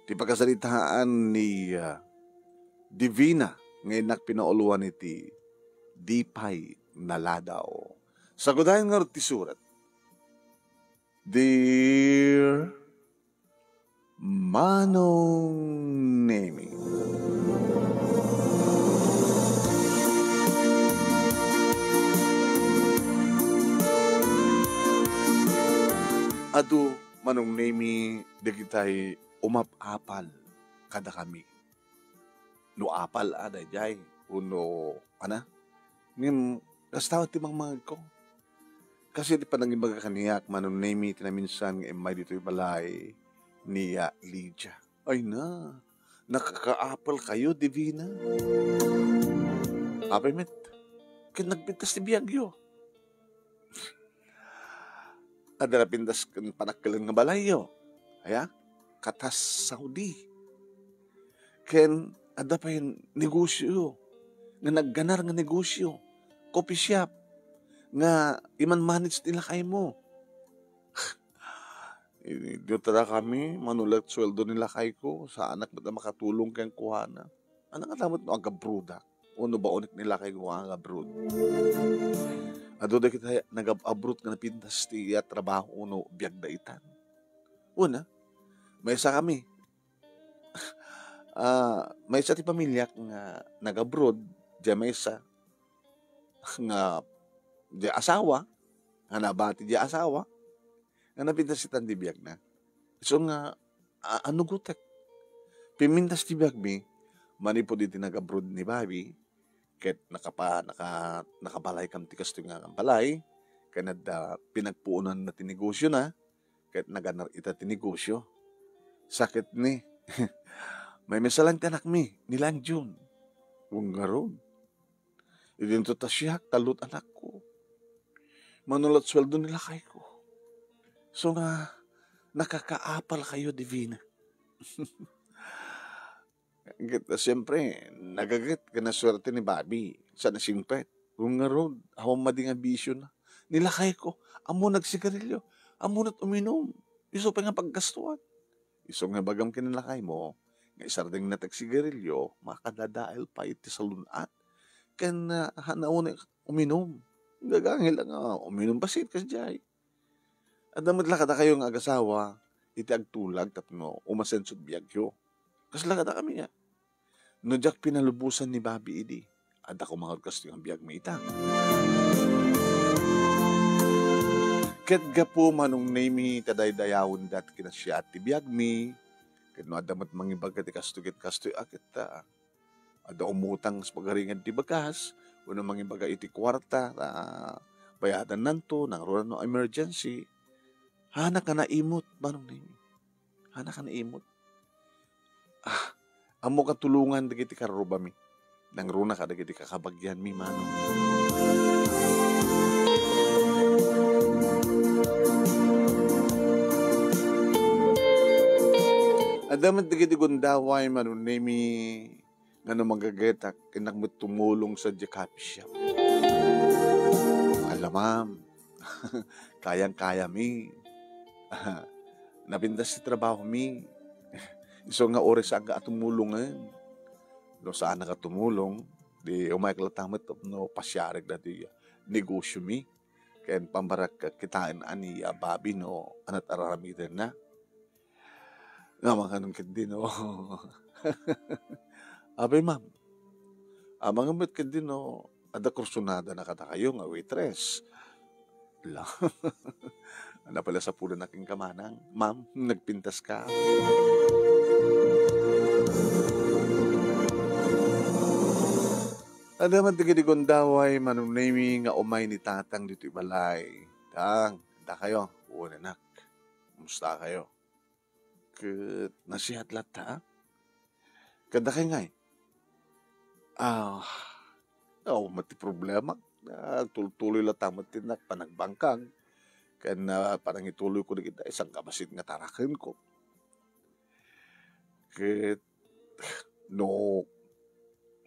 Ti pagkasalitaan ni Divina ngayon pinauluan iti Dipay Naladaw. Sa gudayan nga ti surat, Dear Manong Nemi, adu Manong Nemi, di kita'y umapapal kada kami. No apal ada jay, uno, ngim, kastawa ti mga ko. Kasi di pa nang ibaga kaniyak, Manong Nemi, tinaminsan ng imay dito'y balay niya Lydia. Ay na, nakaka-apal kayo, Divina. Apay met, kaya nagpintas ti biyagyo. Ada na pintas kan panakalan nga balay yo. Kaya, katas Saudi. Ken, ada pa yung negosyo. Nga nagganar nga negosyo. Coffee shop. Nga iman manage nila kay mo. Dito tara kami, manulat sweldo nila kay ko. Sa anak ba makatulong kayang kuhana. Ano nga tamot no, agabruda. Uno ba unik nila kay ko ang abrud. Ado da kita nag-abroad nga napintas ti trabaho uno biyag daitan. Una, may isa kami. May isa ti pamilya nga nag-abroad, diya may isa nga diya asawa, nga nabati diya asawa, nga napintas ti tandi biyag na. So nga, ano gutek? Pimintas ti biyag mi, manipo di nag-abroad ni Bobby, ket nakabalay kam ti kasto nga balay, kanad pinagpuunan na tinegosyo na, ket naganar ita tinegosyo. Sakit ni, may misalang tanak mi, nilang June. Unggaron. Idinto ta siya, talut anak ko. Manulat sweldo nila kay ko. So nga, nakakaapal kayo, Divina. Siyempre, nagagat ka na swerte ni Bobby sa nasingpet. Kung nga ron, awang mading ambisyo na. Nilakay ko, amo nagsigarilyo, amo na't uminom. Iso pa nga paggastuan. Iso nga bagam kinalakay mo, nga isarding na tagsigarilyo, makadadail pa iti sa lunat. Kaya na hanaon uminom. Gagangil lang uminom pasit kasi jay. At damat lakada kayo ng agasawa, iti agtulag tapno umasensod biyagyo. Kasi lakada kami nga. No jak pinalubusan ni Bobby idi. Ada ko mga orkastyo ang biyag may ita. Ket gapo Manong Nemi kadaydayawan dat kinasya at ti biyag mi. Ket no adamat mangibag ti kastoy akit ta. Ada umutang sa pagaringan ti bagas. Uno mangibaga iti kwarta. Bayadan nanto nang rural no emergency. Hana ka na imot Manong Nemi. Hana ka na imot. Amo katulungan dagiti karuba mi. Nang runa ka dagiti kakabagyan mi Manong. Adamat dagiti gundaway Manong Nemi ngano magagetak kinakmet tumulong sa coffee shop. Alamam. Kayang-kaya mi. Napindas si trabaho mi. Iso nga oras aga tumulungan. No saan ka tumulong, di umaykalatamit no pasyarag na di negosyo mi. Kaya pambarak kitain ani Bobby no anat araramitan na. Nga mga kanong kindi no. Abay ma'am, mga met kindi no, ada kursunada na kata kayo nga waitress. La. Ano pala sa pulo naking kamanang, ma'am, nagpintas ka. Ada man tigidi gondaway Manong Nemi nga umay ni tatang dito ibalay. Tang, da kayo. Una nak. Kumusta kayo? Ket nasihat lata. Kada kay ngay. Mati problema. Tuloy lata matinak panagbangkang. Kaya parang ituloy ko na kita isang kabasit nga tarakin ko. Ket no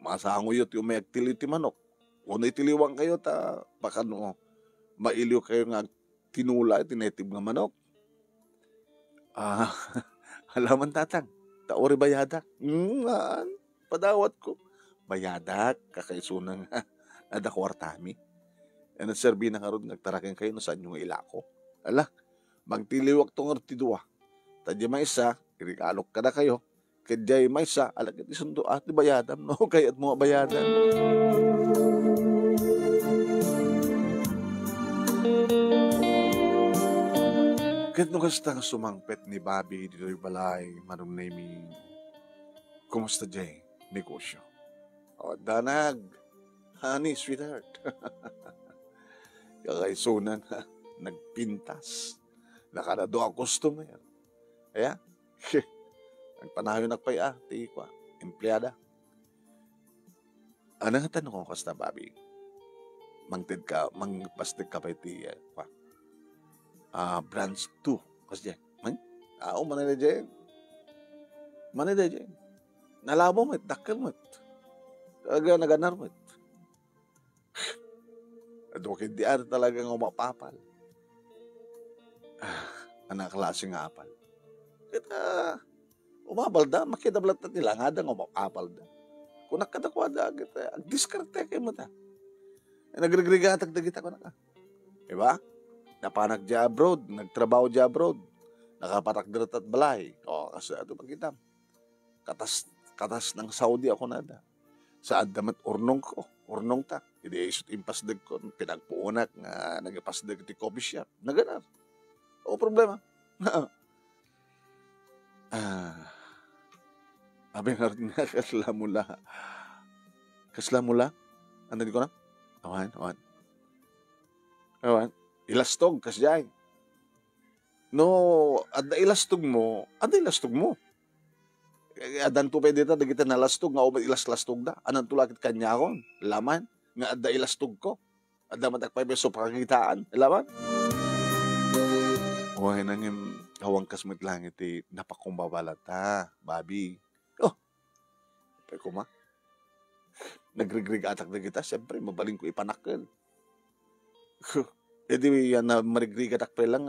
masango yun yung may actility manok. Kung itiliwang kayo ta, baka no, mailiw kayo nga tinula, tinetib nga manok. Halaman tatang, ta, ori bayadak. Padawat ko. Bayadak, kakaisunan nga, ada kwartami. Ano serbi na karon nagtarakin kayo no saan yung ilako. Ala, magtiliwak tong artidua. Tadya may isa, irikalok ka na kayo. Kadyay may isa, alagad isundo at bayadam, no? Kaya't mo bayadan. Kat no kastang sumangpet ni Bobby dito yung balay, manong naming, kumusta jay, negosyo? O, danag, honey, sweetheart. Kakaisunan ha, nagpintas. Nakanado ang customer. Kaya, nagpanayo nagpaya, tihi ko, empleyada. Ano nga tanong ko kasta, Bobby? Mangpastig ka pa iti, branch 2. Kasi dyan, manila dyan. Manila dyan. Nalabo mo, dakal mo. Talaga naganar mo. At wakit di ari talagang umapapal. Anak klase nga apal. Kita, umapal da, makidablat na nila, nga da umapapal da. Kung nakadakwa da, kita, ang diskarte kayo mo ta. Nagrigrigatag da kita ko na ka. Diba? Napanak di abroad, nagtrabaho di abroad. Nakapatak dirat at balay. O, kasi ito pagkitam. Katas ng Saudi ako na da. Sa adamat urnong ko, urnong ta. Hindi isot impasdag ko, pinagpuunak nga nagipasdag ti coffee shop. Naganar. O problema. Abing nga kaslamula. Kaslamula? Ano di ko na? Awan. Ilastog, kasyay. No, ada ilastog mo. Adan to pwede ta, dagita nalastog, nga umad ilas-lastog da. Anang tulakit kanya akon, laman. Nga ada ilastog ko. Ada matakpay beso pakikitaan, laman. Huwag nang yung hawang kasmit lang iti napakumbabala ta, Bobby. Oh, pwede ko ma. Nagrigrig atak na kita, siyempre, mabaling ko ipanakil. E di yan na marigrig atak pa lang,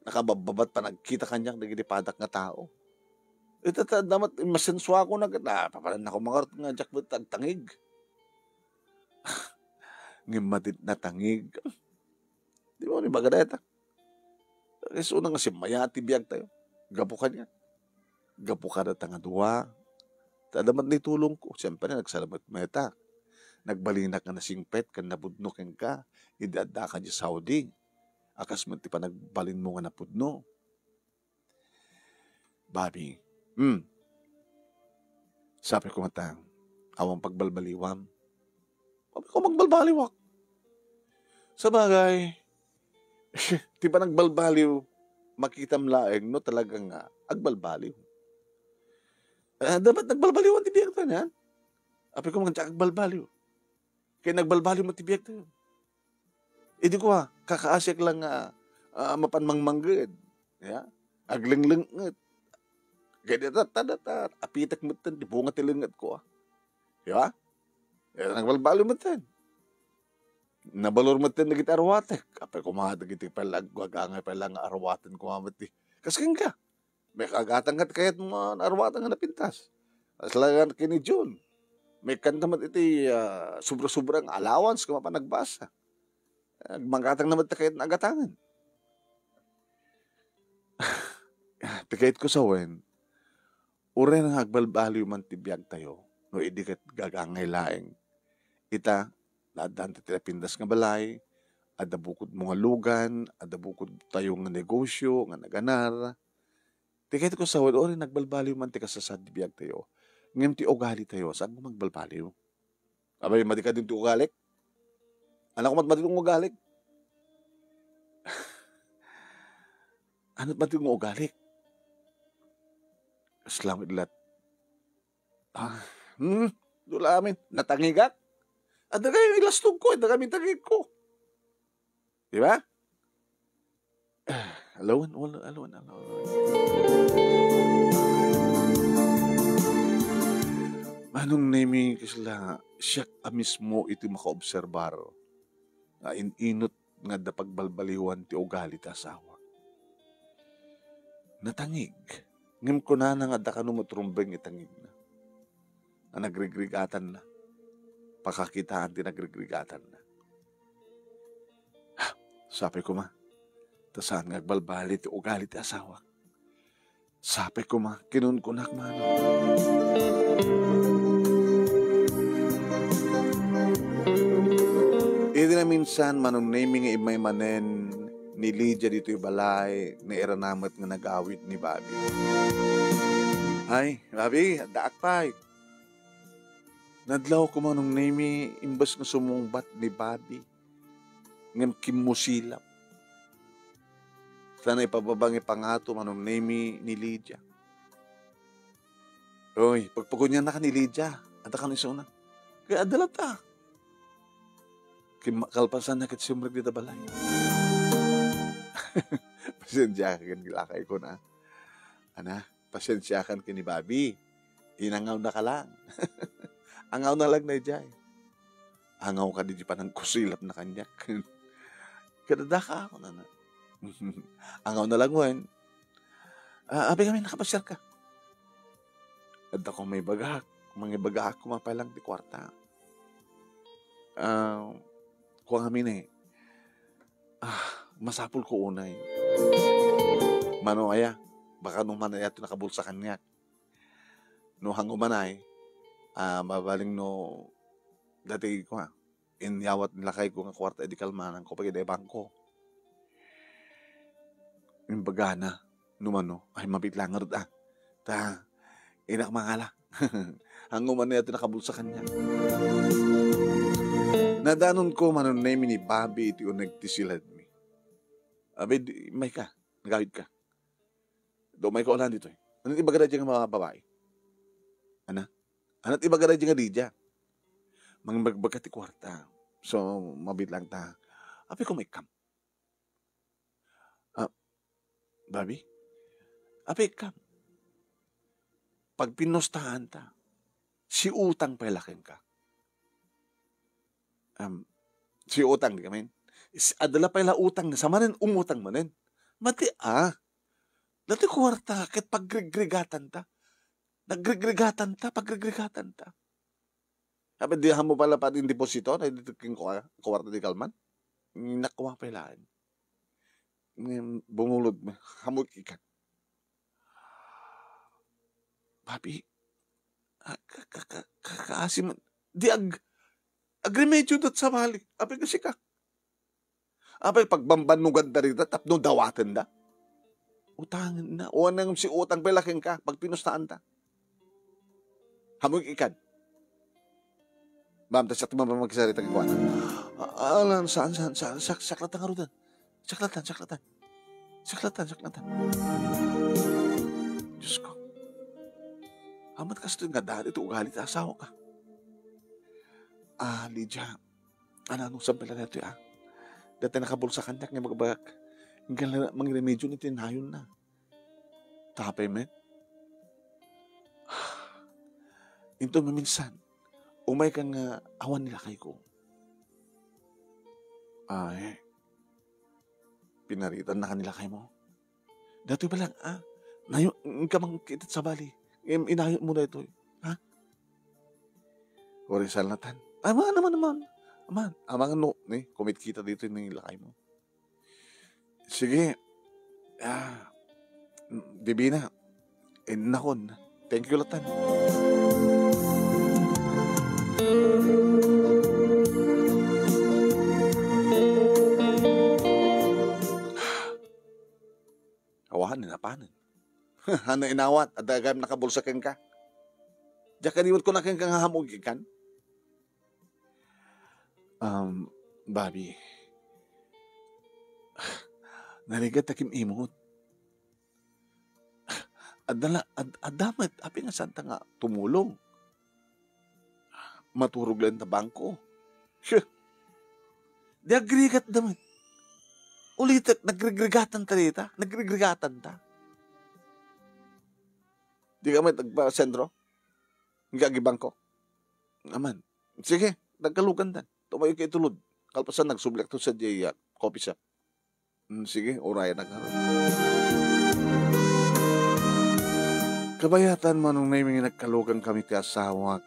nakabababat pa, nagkita kanyang nagidipadak nga tao. Ito damat masenswa ko na papalan ako mga nga jakbet tagtangig. Ngimatit na tangig. Di ba ni bagadeta? Kasi unang nga si mayati biyag tayo. Gapo ka niya. Gapo ka na tanga duwa. Tadamat ni tulong ko. Siyempre nagsalamat meta. Nagbalinak nga nasingpet kan nabudnukin ka. Idada ka di Saudi. Akas mo ti pa nagbalin mo nga napudno. Bobby. Sabi ko matang, awang pagbalbaliwam. Sabi ko magbalbaliwak. Sa bagay, di ba nagbalbaliw, makitam laeng, no talagang agbalbaliw. Dapat nagbalbaliwan ti biyag to niyan. Sabi ko mga agbalbaliw. Kaya nagbalbaliw mo ti biyag to. Di ko kakaasyak lang mapanmangmanggad. Yeah? Aglinglingit. Kaya data, apitak mo tan, di bunga tilingat ko. Diba? Nagbalbalo mo tan. Nabalor mo tan, nagit arwatek. Kapag kumahatag iti palag, wagangay palang arwaten kumamati. Kasking ka. May kagatangat kayat mo arwatan nga napintas. Asalagan kini June. May kantamat iti sobra-sobrang allowance kung nagbasa. Magkatang naman kayat na agatangan. Tikait ko sa wen, ure ng agbalbaliw man tibiyag tayo, no idikat gagangay laeng. Ita, naadaan titila pindas nga balay, ada bukod mga lugan, ada bukod tayo nga negosyo, nga naganar. Tikait ko sa ure nagbalbaliw man ti kasasad tibiyag tayo. Ngayon ti ugali tayo, saan mo magbalbaliw? Abay, madika din ti ugalik? Anak ko matmatid ng ugalik? Ano't matid ng ugalik? Salamat lahat. Dula amin. Natangigak. At na kayo ilastog ko. At na kami tangig ko. Di ba? Alawan. Anong naming kisla, siya mismo iti makaobserbar. Inot nga da pagbalbaliwan ti ugali ta asawa. Natangig. Ngem ko na nga da kanu matrumbeng itangig na. Na nagrigrigatan na. Pakakitaan ti nagrigrigatan na. Sabi ko ma, tasaan nga agbalbali ti ugali ti asawa. Sabi ko ma, kinunkunak mano. Iti na minsan manong naming imay manen ni Lydia dito yung balay na iranamat nga nag-awit ni Bobby. Ay, Bobby, daak pa. Nadlaw ko manong nami imbas nga sumungbat ni Bobby. Ngam kimusilap. Sana ipababang ipangato manong nami ni Lydia. Oy, pagpagod niya na ka ni Lydia. Ata ka ni Sona. Kaya adalat ta. Kalpasan na kit sumrag dito balay. Pasensya kan gilakay ko na. Ana, pasensya kan kini Bobby. Inangaw na ka lang. Angaw na lang na ijay. Angaw ka di pa ng kusilap na kanyak. Kadada ka ako na. Angaw na lang wen. Abi kami nakapasyal ka. At ako may bagak. Mga bagak kumapalang di kwarta. Kung amin eh. Masapul ko unay. Mano aya. Baka nung manaya ito nakabulsa kanyak. No hangumanay. Mabaling no. Dati ko ha. Inyawat nilakay ko nga kwarta edi kalmanan ko pag edi bangko. Yung bagana. Numano. Ay mabitlang nga rin Ta. Inak mangala. Hangumanay ito nakabulsa kanyak. Nadanon ko manon na ni Bobby iti yung nagtisilad mi. Abi, may ka. Nagawid ka. Do may ka ulan dito eh. Anong ibagara dyan mga babae? Ana? Anong ibagara dyan nga Lydia? Mga magbagkat ti kwarta. So, mabit lang ta. Abi ko may kam. Bobby? Abi kam. Pag pinustahan ta, si utang palakin ka. Si utang di kami. Adala pa ila utang na sa manen umutang manen. Mati Dati kwarta ket paggrigregatan ta. Naggrigregatan ta, paggrigregatan ta. Sabi di mo pala pa din deposito na dito king kwarta di kalman. Nakuha pa ilaan. Bumulod mo. Hamot ikan. Papi, kakaasim. Di agremedyo dat sa mali. Apay kasi ka. Apay pagbambanugan da rita, tapno dawaten da. Utangin na. O nang si utang pelaking ka, pag pinustaan ta. Hamog ikan. Ma'am, tas at magsalita ng kwan. Alam, saan? Saklatan nga rudan. Saklatan. Diyos ko. Amat kasi ito nga dahil ito ugali ta asawa ka. Lydia, anong sampala na ito Dati nakabulsa kanyak nga magbagak. Hinggang mga remedyo ni tinayon na. Tapay men. Ito maminsan, umay kang awan nila kay ko. Pinaritan na kanila kay mo. Dati ba lang, nayon ka mang kitat sa bali. Inayon mo na ito. Orisal na tan. Naman. Amang kumit kita dito yung nilakay mo. Sige. Bibina. Nakon. Thank you, Latan. Kawahan na napanan. Hana inawat. At agam nakabulsakan ka. Diyan kaniwat ko na kang hahamog ikan. Bobby. Narigat takim imot. Adamat, api nga santa nga tumulong. Maturog lang na bangko. Di agrigat damat. Ulitak, nagregregatan ta dita. Nagregregatan ta. Di ka may tagpa-sentro? Hindi bangko? Aman. Sige, nagkalugan dan. Tumayo kayo tulod. Kalpasan nagsublek to sa coffee shop. Sige, oraya na nga. Kabayatan man nung naiming nagkalugan kami ti asawak,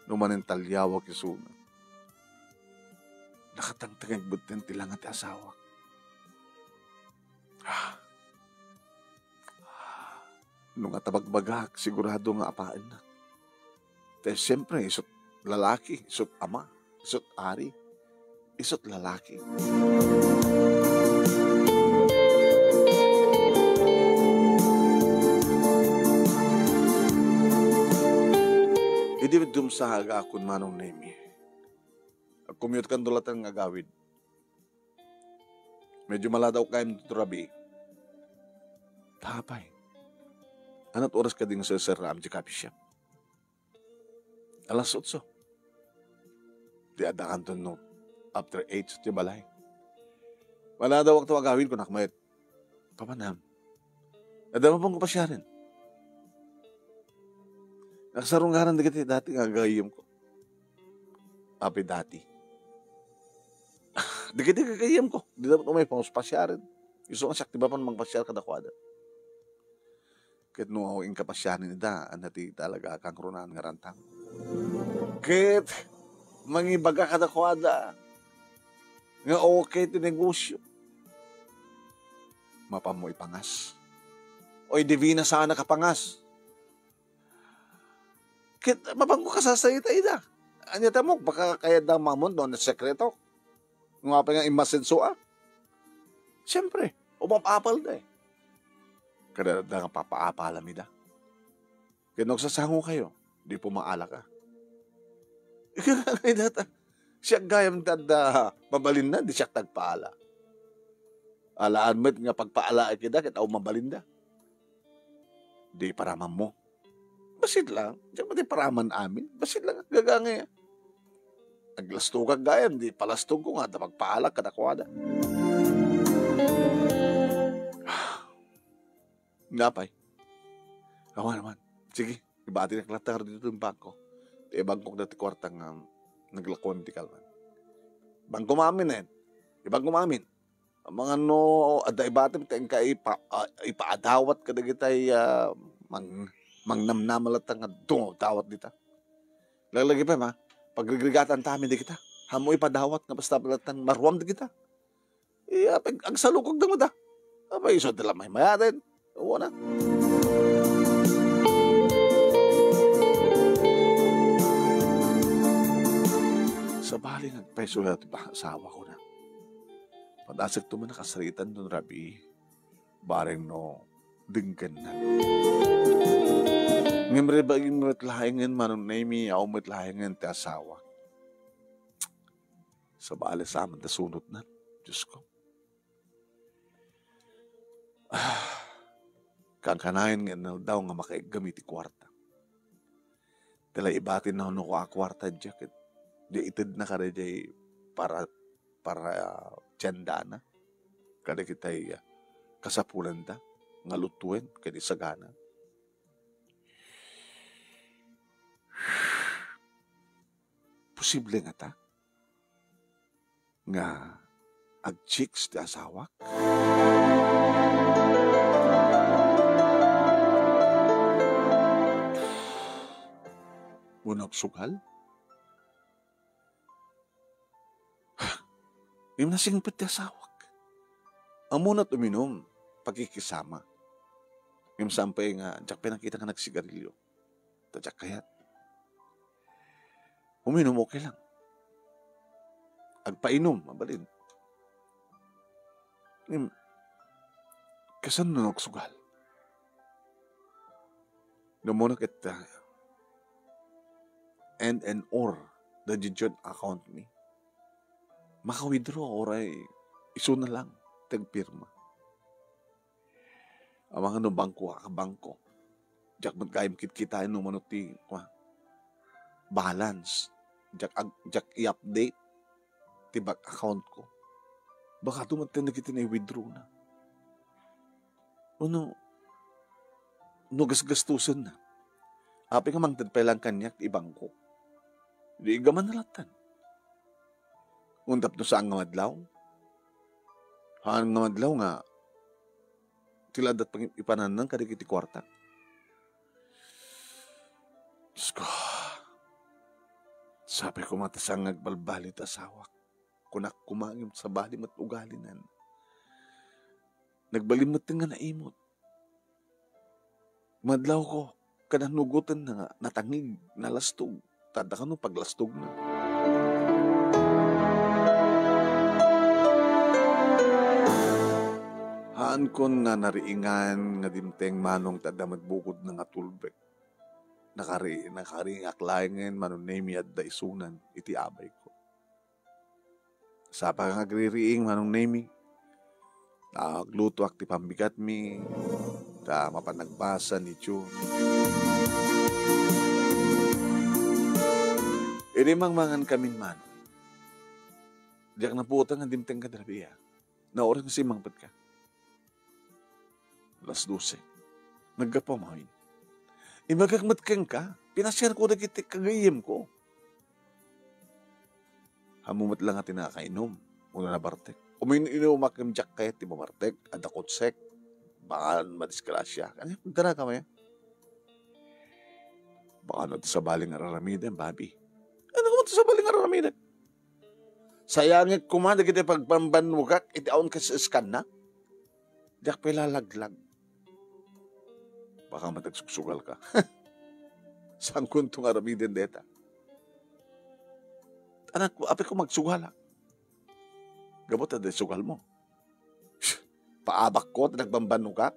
numanin talyawak isuna. Nakatangtangag butin ti lang ti asawak. Nung atabagbagak, sigurado nga apaan na. Dahil siyempre, isot lalaki, isot ama, isot ari, isot lalaki. Idi dumsahaga akon manong nemi. Commute kan dulatan nga gawid. Medyo maladaw kayo dito rabi. Tapay. Anat oras ka din sa Ram di coffee shop? Alas 8. Di adakan to no. After 8 di balay. Wala daw waktu agawin ko nakmayat. Pamanam. Adama pong kapasya rin. Nagsarungaran di kiti dati nga gayom ko. Api dati. Di kiti gagayom ko. Di dapat umay pang pasya rin. Gusto nga siya, di ba pa magpasya ka dakwada? Kahit nung ako inkapasyanin nida, anati talaga kang krunan nga rantang. Kahit mangibaga ka dakwada, nga okay ti negosyo. Mapamo ipangas. Oy, divina sana kapangas. Kahit mapangko ka sa sayita ida. Anya mo, baka kaya daw mamon doon na sekreto. Nga pa nga imasensoa. Siyempre, umapapal da eh. Kada nga papaapalam ida. Kaya nagsasango kayo, di pumaala ka. Kaya data, siya gayam dada mabalin na, di siya tagpaala. Alaan mo't nga pagpaala kita, kita mabalin da. Di paraman mo. Basit lang, diyan mo di paraman amin. Basit lang, gagangay. Aglastog kag gayam, di palastog ko nga, da pagpaala kadakwada. Napay. Kawan naman. Sige, ibati na klatar dito yung bangko. Di bangkok dati kwartang naglakon di kalman. Bangko mamin na yan. Ibang kumamin. Ang mga no, ada ibatim tayong ka ipaadawat ka na kitay mangnamnamalat nga dungo, dawat dita. Lalagi pa ma, pagrigregatan tamin di kita. Hamo ipadawat nga basta balatan marwam di kita. Ang salukog na mo da. Abay, iso dala may mayatin. Oo na. Sa bali nagpeso na ito ba asawa ko na. Padasag ito man nakasaritan doon rabi. Bareng no, dinggan na. Ngimre ba yung matlahingan manong naimi ako matlahingan ti asawa. Sa bali sa amin nasunod na. Diyos ko. Kangkanayan nga na daw nga makaigamit ti kwarta. Tala ibatin na ko kwarta jacket. Di itid na kada jay para tiyanda na. Kada kita'y kasapulan da. Nga lutuin kadi sagana. Posible nga ta. Nga ag-chicks ti asawak. Unang sugal? Yung nasingpit ti asawak. Ang munat uminom, pagkikisama. Yung sampay nga, diyak pinakita ka nagsigarilyo. Tadyak kayat. Uminom okay lang. Agpainom, mabalin. Kasan na nagsugal? Namunak ita, and or the joint account ni. Maka-withdraw oray iso na lang tagpirma. Ang mga no bangko bangko. Jak magkayam kit-kitain no manuti balance. Jak i-update tibak account ko. Baka tumatin na kita na i-withdraw na. No gasgastusan na. Api nga mang tadpailang kanyak ibangko. Di gaman nalatan. Undap no saan nga madlaw. Haan nga madlaw nga tiladat pang ipananan kadikiti kwarta. ko, sabi ko matasang agbalbalit asawa. Kunak kumangim sa balim at ugalinan. Nagbalimot nga naimot. Madlaw ko, kananugutan na nga, natangig, nalastog. Tada ka no paglastog na. Haan kon nga nariingan nga dimteng manong tada magbukod na nga tulbek. Nakari aklayan manon nemi at da isunan, iti abay ko. Sa pa nga agririing manong nemi, nagluto ak ti pambigat mi, ta mapanagbasa ni Chu. Irimang mangan kamin man. Diyak na putang ang dimteng kadrabiya. Na oras na si mangpat ka. Alas 12. Nagkapamawin. Imagagmat kang ka. Pinasyar ko na kitik kagayim ko. Hamumat lang at tinakainom. Muna na bartek. Inumak ng jak kaya ti mamartek. Adakotsek. Baka madiskrasya. Ano yung tara ka maya? Baka na sa baling araramidan, babi. Ano ko sa baling araramidan? Sayangit kumanda kita pagpambanwagak. Iti aon ka sa iskan na. Diyak pilalaglag. Baka matagsusugal ka. Saan kuntong aramidan deta? Anak ko, api ko magsugala. Gabot na sugal mo. Paabak ko, nagbambano ka.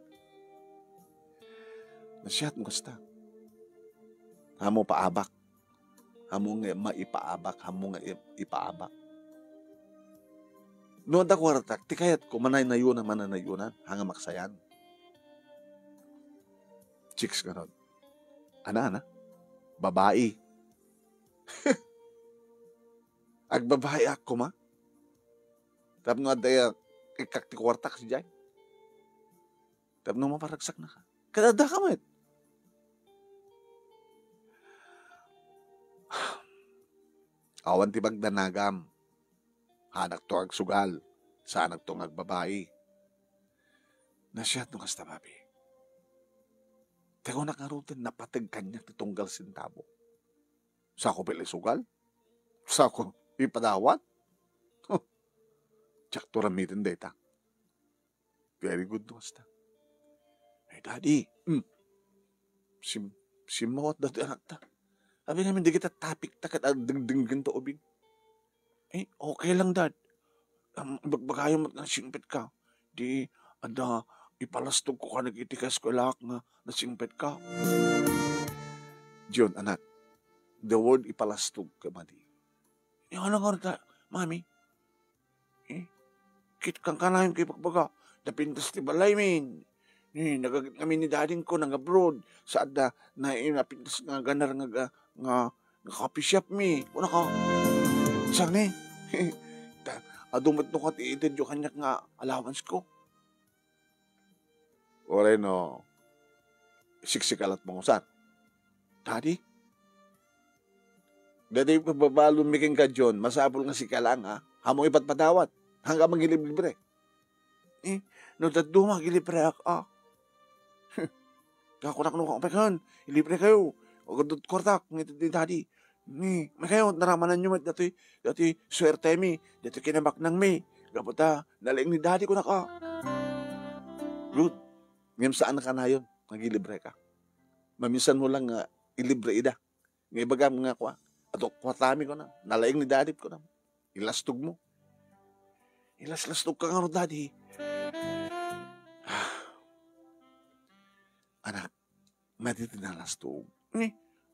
Nasyat mo kasta. Hamo paabak. Hamo nga maipaabak. Hamo nga ipaabak. Noon da kwartak, tikayat ko, manay na yun, mananayunan, hanga maksayan. Chicks ka nun. Ana? Babae. Agbabae ako ma. Tapos nung adaya, ikakti kwartak si Jai. Tapos nung maparagsak na ka. Kadada ka mo. Awan ti bagdanagam. Hanak to agsugal. Sa anak to agbabae. Nasyat nung kasta babi. Kaya ko nakarutin, napatag kanya titunggal sintabo. Sa ako pala sugal? Sa ako ipadawat? Tsak to ramitin data. Very good to kasta. Hey, daddy. Simawat dati anak ta. Sabi namin, di kita tapik takat at dingdinggan to ubing. Eh, okay lang, dad. Bagbagayo mo na singpit ka. Di, ada, ipalastog ko ka nag-itikas ko ilak nga nasingpit ka. John, anak, the word ipalastog ka, madi. Yung alang nga, mami, kit kang kanayon kay pagbaga, napintas ti balay min. Nagagit kami ni dading ko nang abroad, sa ada, na napintas nga ganar nga coffee shop mi. Una ka, saan eh? Adumat no ka tiitid yung kanyak nga allowance ko. Ore no, siksikalat mong usan. Daddy? Daddy, pagbabalo miking ka, John, masapol nga si Kalang, ha? Hamong ipatpatawat, hanggang magilibre. No, daduma, gilibre ako, Kakunak no kapakan, ilibre kayo. O gadot kortak, ngiti din daddy. May kayo, naramanan nyo dati swerte mi, dati kinamak nang mi. Gapota, nalaing ni daddy ko na ka. Good. Ngayon saan ka na yun? Nagilibre ka. Mamisan mo lang ilibre ida. Ngayon baga mga kwa. Ato kwatami ko na. Nalaing ni daddy ko na. Ilastog mo. Ilas-lastog ka nga daddy. Anak, matitinalastok.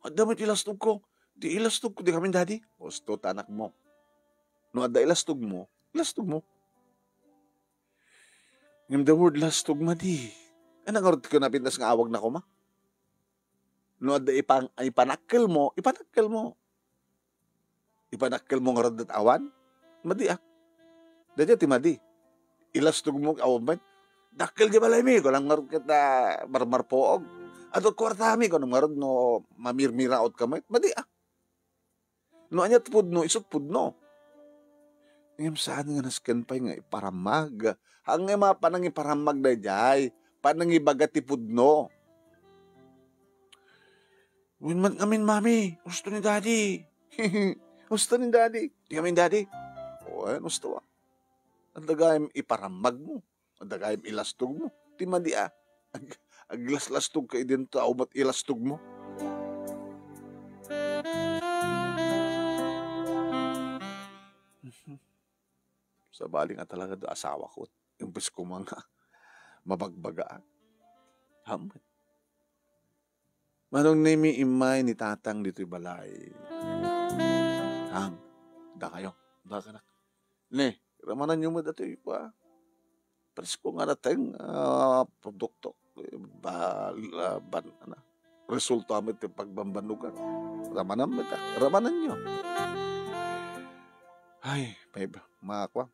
Damit ilastog ko. Di ilastog ko. Di kami, daddy. Ostot, anak mo. No, ada ilastog mo. Ilastog mo. Ngam the word lastog, madi. Anong ko napintas nga awag na ko, ma? No, ada ipanakkel mo. Ipanakkel mo. Ipanakkel mo nga radat awan. Madi, Dadi, ti madi. Ilastog mo, awan ba? Dakkel di balay mi. Kung lang marot kita marmarpoog. Ato kwartami ko nung marod no mamirmiraot ka mo. Madi No anyat pudno, isot pudno. Ngam saan nga nasken pa nga iparamag. Hanggang mga panang iparamag na jay. Panang ibagat ti pudno. Winman kami, mami. Gusto ni daddy. Gusto ni daddy. Di kami daddy. O, gusto ah. Ang dagayam iparamag mo. Ang dagayam ilastog mo. Di man di ah. Aglas-lastog ka din tao mat ilastog mo. Sa bali nga talaga do asawa ko. Imbes ko mga mabagbagaan. Hamad. Manong nimi imay ni tatang dito'y balay. Hang, da kayo. Da ka na. Ne, ramanan nyo mo dato'y pa. Presko nga natin, produkto. Resulta mo ito pagbambanugan. Ramanan mo ito. Ramanan nyo. Ay, may mga kwa.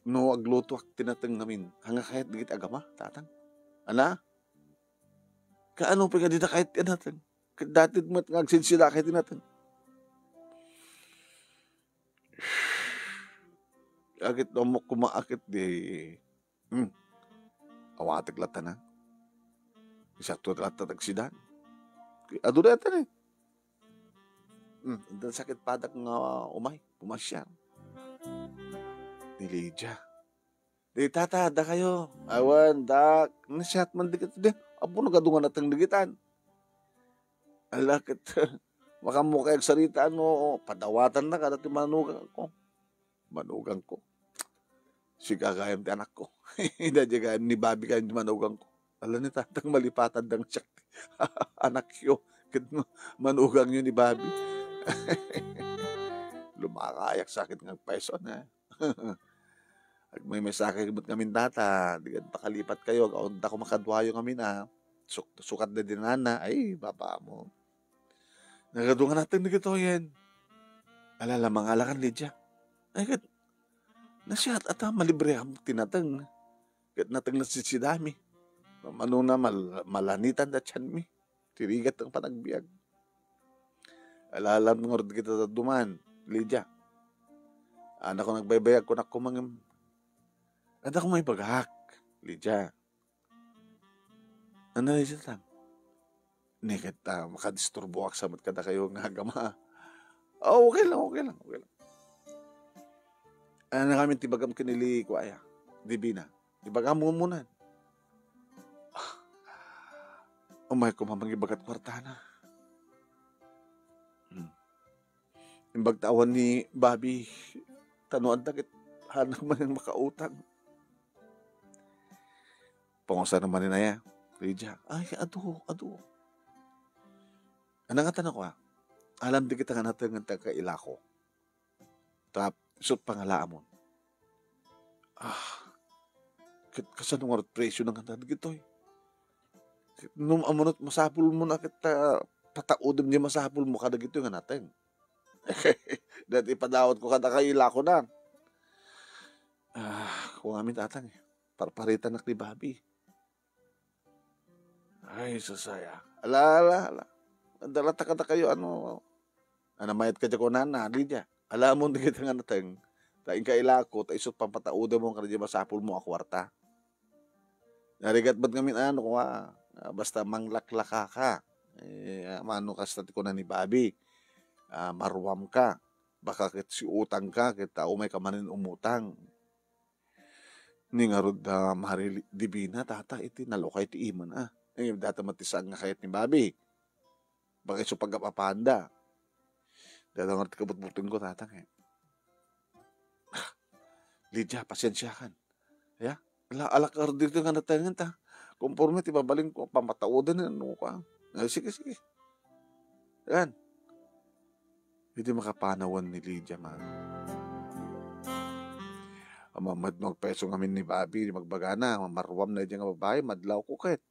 No, agluto ak tinatang namin. Hanga kahit digit agama, tatang. Ana? Kaano pa nga dita kahit tinatang? Dati mo nga agsinsila kahit tinatang. Agit mo kumaakit di. Awatig lata na. Isakto lata tagsidan. Ado na ito eh. Dahil sakit padak nga umay. Pumasyar. Ni Lydia. Di tata, da kayo. Awan, dak. Nasyat man dikit. Di, apo nagadungan natang dikitan. Alakit. Makamukha yung saritaan mo. Padawatan na ka. Dati manugang ko. Manugang ko. Siga kayam ti anak ko. Hindi kayam ni Bobby kayam ti manugang ko. Alam ni tatang malipatan ng siyak. Anak yo. Manugang yun ni Bobby. Lumakayak sakit ng peso na. Ag may sakit ibot kami data. Di ka pakalipat kayo. Kaunta ko makadwayo kami na. Sukat na din na. Ay, baba mo. Nagadungan natin na gito yan. Alala, mga alakan, Lydia. Ay, kat. Nasyat at malibre ang tinatang. Kat natang nasisidami. Ano na malanitan na tiyan mi. Tirigat ang panagbiag. Alalam ng orad kita duman, Lydia. Anak ko nagbaybayag ko na kumangam. Ada ko may bagak, Lydia. Ano na siya tang? Hindi kita makadisturbo ak sa mat kada kayo nga gama. Oh, okay lang. Ano kami tibagam kinili ko aya. Dibina. Ibagam mo muna. Umay ko mamangibagat kwarta na. Imbag tawan ni Bobby, tanuan takit, hanap man yung makautang. Pangusa naman ni Naya, Lydia, ay, ado. Ano nga tanong ko alam di kita nga natin ng tagkaila ko. Tap, isot pangalaan mo. Kasan ng presyo ng kanta gito eh. Nung amunot masapul mo na kita, pataudom niya masapul mo kada gito nga natin. Dati ipadawat ko kada kaila ko na. Kung amin tatang eh. Parparitan na ni Bobby. Ay, sasaya. Ala. Dalata ka kayo, ano mayat ka dyan ko na, Lydia. Alam mo, hindi kita nga natin. Taing kaila ko, ta isot pampatauda mo ka na masapul mo akwarta. Narigat ba't ngamin ko basta manglaklaka ka. Mano ka sa ko na ni Bobby. Marwam ka. Baka kit si utang ka, kita umay ka manin umutang. Ni nga rod mahari dibina, tata, iti nalokay ti iman data matisaan nga kayat ni Bobby. Baka iso pagkapapanda. Data nga kabutbutin ko, tatang eh. Lydia, pasensya kan. Ya? Alakar dito nga natangan ta. Conforme, tibabaling ko, pamataudan na ano ka. Sige. Yan. Hindi makapanawan ni Lydia nga. Mamad magpeso ngamin ni Bobby, magbagana, mamarwam na dyan nga babae, madlaw ko kahit.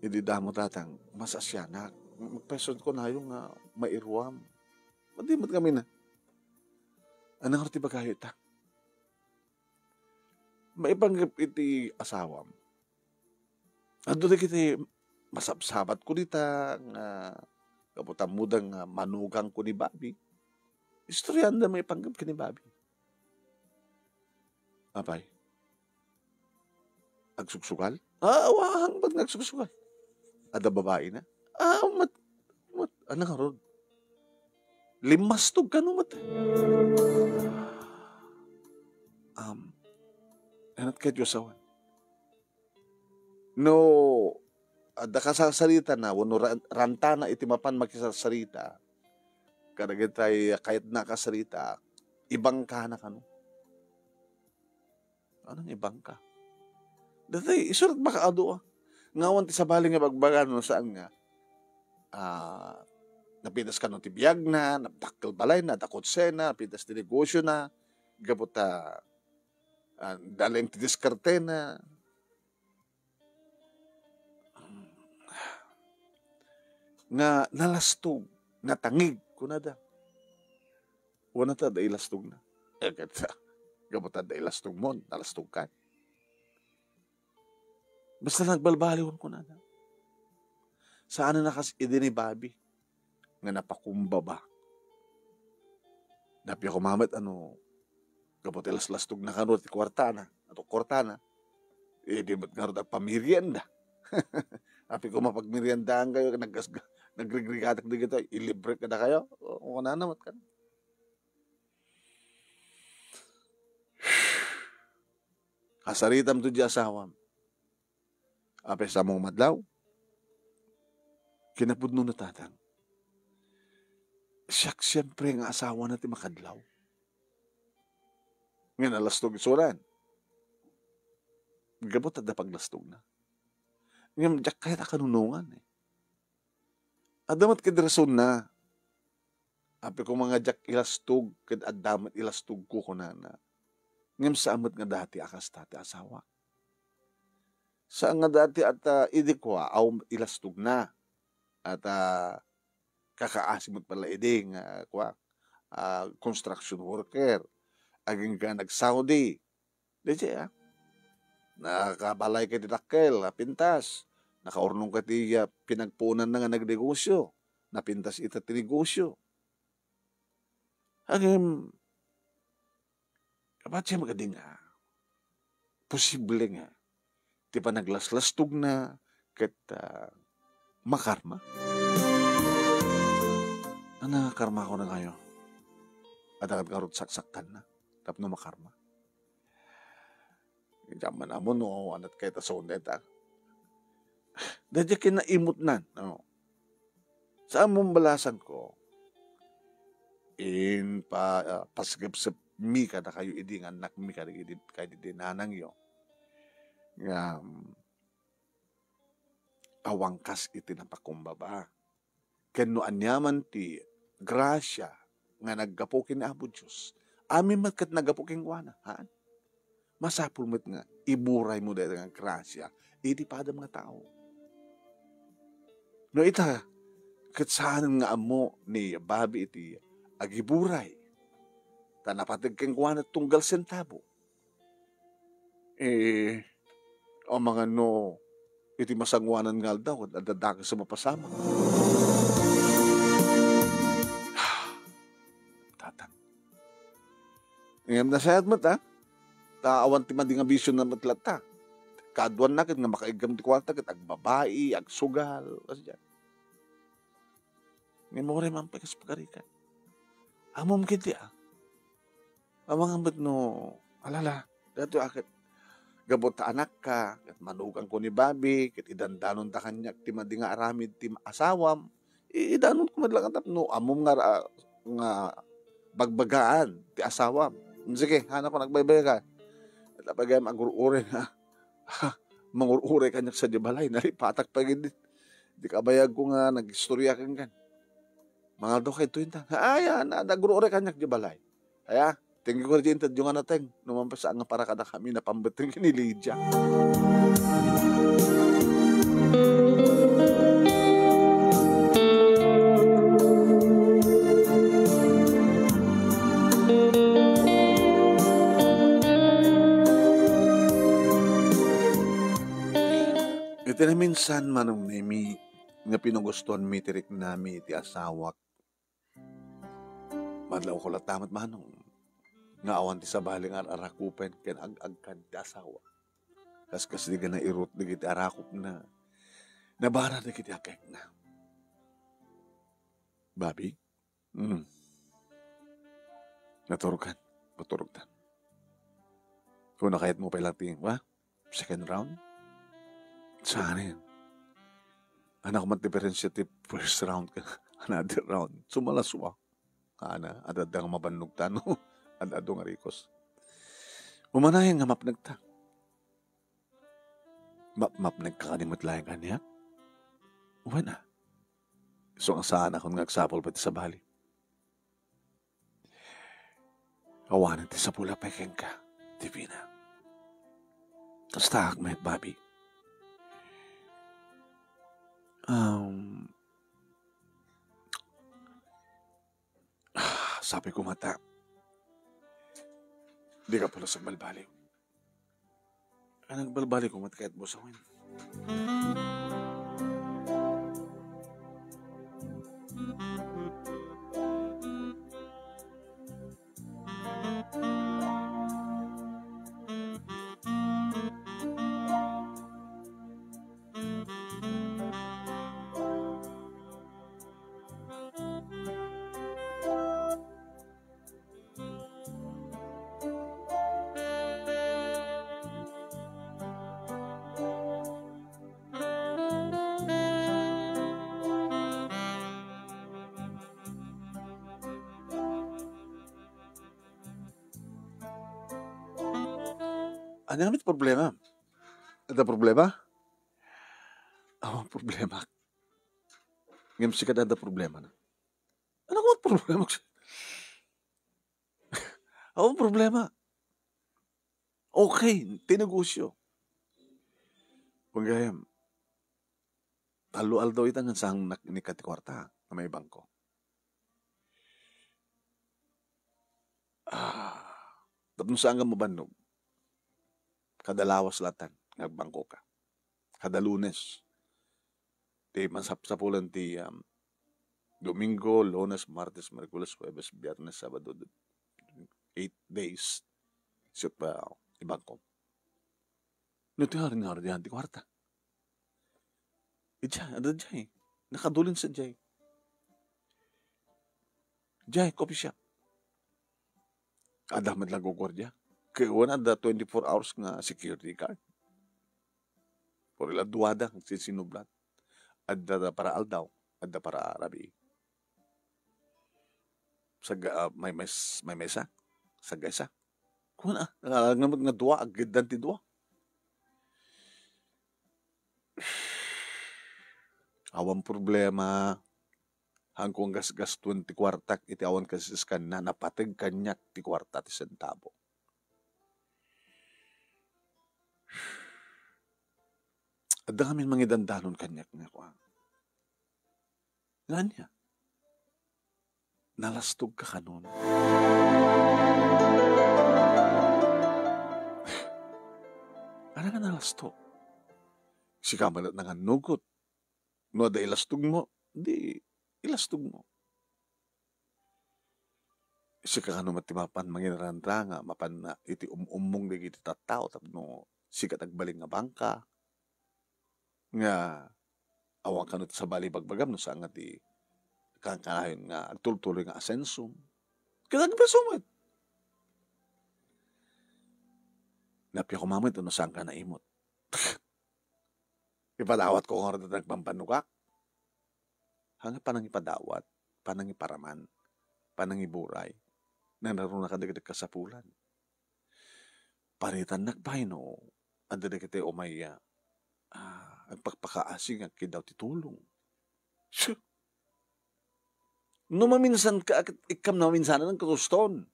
Hindi damo tatang, masasya na. Magpeso ko na yung mairwam. Madimot kami na. Anong arti bagayo ta? Maipanggap iti asawam. Ando na kita masabsabat ko dita nga kaputan mudang manugang ko ni Bobby. Istoryan na maipanggap ka ni Bobby. Apay? Agsugsugal? Aawahang ba't nagsusugal? Ada babae na. Ano nga ron? Limastog ka no mat. Anat kayo sawan. No, ada ka sa sarita na, wano ranta na itimapan makisasarita. Karagitay kahit nakasarita, ibang ka na kano. Anong ibang ka? Datay, isurat baka ado ngawan ti sabaling nga bagbagan no saan nga. Napitas ka no ti biyag na, napdakkel balay na, dakot sena, napitas ti negosyo na, gabuta, daling ti diskarte na. Nga nalastog, natangig, kunada. Wana ta, da ilastog na. Gabuta, da ilastog mo, nalastog ka. Basta nagbalbaliwan ko na. Saan na nakas idinibabi nga napakumbaba. Napi ako mamat kapot ilas-lastog na kanot ti kwartana, ato kwartana, di ba't karot ang pamirienda. Api ko mapagmiriendaan kayo, nagrigrigatak di kita, ilibre ka na kayo, o namat ka na. Kasaritam to di asawam. Ape sa mong madlaw, kinapudno na tatang. Siyak siyempre nga asawa natin makadlaw. Nga nalastog isuran. Gabot at paglastog na. Nga jak kahit akanunungan eh. Adamat kidrason na. Ape ko mga jak ilastog, kad adamat ilastog ko kunana. Ngam sa amat nga dati akas tati asawa. Sa nga dati at idikwa, aw ilastog na. At kakaasimot pala iding construction worker. Aging ka nag-Saudi. Dito nakabalay ka dinakkel, pintas. Nakaurnong ka ti pinagpunan na nga nagnegosyo. Napintas ita ti negosyo. Aging kapat siya magading posible nga. Di pa naglaslastog na kat makarma. Karma ko na kayo. At agad karot saksaktan na. Tap no makarma. Jaman na mo no. Anat kayo tason neta. Dadya kinaimot na. No? Sa among balasan ko, pasagap sa mi ka na kayo iding anak mi ka na kayo dinanang yo. Awangkas iti napakumbaba. Kano anyaman ti grasya nga naggapukin na Apo Diyos. Amin matkat naggapukin wana. Masapul mat nga, iburay mo dahil nga grasya, iti pada mga tao. No ita, katsaan nga amo ni babi iti agiburay. Tanapatig keng wana tunggal sentabo. O mga no, iti masangwanan nga daw, at dadaka sa mapasama. Tatang. Ngayon na sayad mo ta, taawan ti madi nga bisyon na matlata. Kaduan na kat nga makaigam ti kwarta kat agbabae, agsugal, kasi dyan. Ngayon mo rin man pagkas pagkarikan. Amom kiti Amang ambet no, alala, dato akit, gabot ta anak ka, kat manugang ko ni babi, kat idandanon ta kanyak, ti madi nga aramid, ti asawam, idanon ko madlang atap, no, amom nga bagbagaan, ti asawam. Sige, hana ko nagbaybay ka. At apagay mag-ure nga, mang-ure kanyak sa dibalay, nalipatak pagin din. Di kabayag ko nga, nag-istorya kang gan. Mga do kay tuwin ta, ayan, nag-ure kanyak dibalay. Kaya, tingin ko rin yung anateng, numampas nga para kada kami na pambating ni Lydia. Ito na minsan manong nemi nga pinugustuhan mi tirik nami iti asawak. Madlaw ko latamat manong nga awan ti sabaling arakupen ken ag-agkan ti asawa. Kaskas di ka na irot di kiti arakop na. Nabara di kiti akek na. Babi? Naturugan. Maturugan. Kung nakayat mo pa ilating, second round? Saan yan? Anak man differentiative first round ka. Another round. Sumalaswa. Ana, adada nga mabannog tano. Adado nga rikos. Umanayan nga mapnagta. Mapnag kakanimot lang kanya? Uwan na. So ang saan akong nagsapol pati sa bali. Kawanan ti sa pula pekeng ka. Divina. Tapos tahak may babi. Sabi ko mata, di ka pala sa balbaliw. Anong balbaliw ko mata kahit busawin? Ano naman problema? Ada problema? Problema. Ngayon sikat ada problema na. Ano ko problema? Problema. Okay, tinegosyo. Pagayam, talo-al daw itang sang ni katikwarta na may bangko. Tapos saan ka mabanog? Kada lawas latan, nagbangko ka. Kada Lunes. Di masapulan ti Domingo, Lunes, Martes, Merkules, Huwebes, Biyernes, Sabado, 8 days. Siyot pa ibangko. Nuti harin diyan ti kwarta. Ija, ada jay. Nakadulin sa jay. Jay, coffee shop. Ada madlago gwardiya. Kaya ada 24 hours nga security guard. Por ila duwada, sinublat. Ada para aldaw, ada para rabi. May mesa, sa gaysa. Kung nga duwa, agad ti duwa. Awan problema. Hangkong gas-gas 20 kwartak, iti awan kasiskan na napatag kanyak ti kwarta ti sentabo. At kami mangidandanon kanyak nga ko. Nga niya. Nalastog ka kanon. Ano ka nalastog? Si kamalat na nga nugot. No, da ilastog mo. Di, ilastog mo. Si kakano matimapan manginaranda nga, mapan na iti umong di iti tattao, tapno si katagbaling nga bangka, nga awang kanot sa bali bagbagam no saan nga ti kanayon nga agtultuloy nga asenso. Kaya nagpresumit. Napya ko mamit no saan ka naimot. Ipadawat ko nga rin nagpampanukak. Hanga panang ipadawat, panang iparaman, panang iburay, na naroon na kadagdag kasapulan. Paritan nakbay no, anda na kita umaya, ang pagpakaasing ang kidaw titulong. Sure. No maminsan ka, ikam na maminsan ng katuston.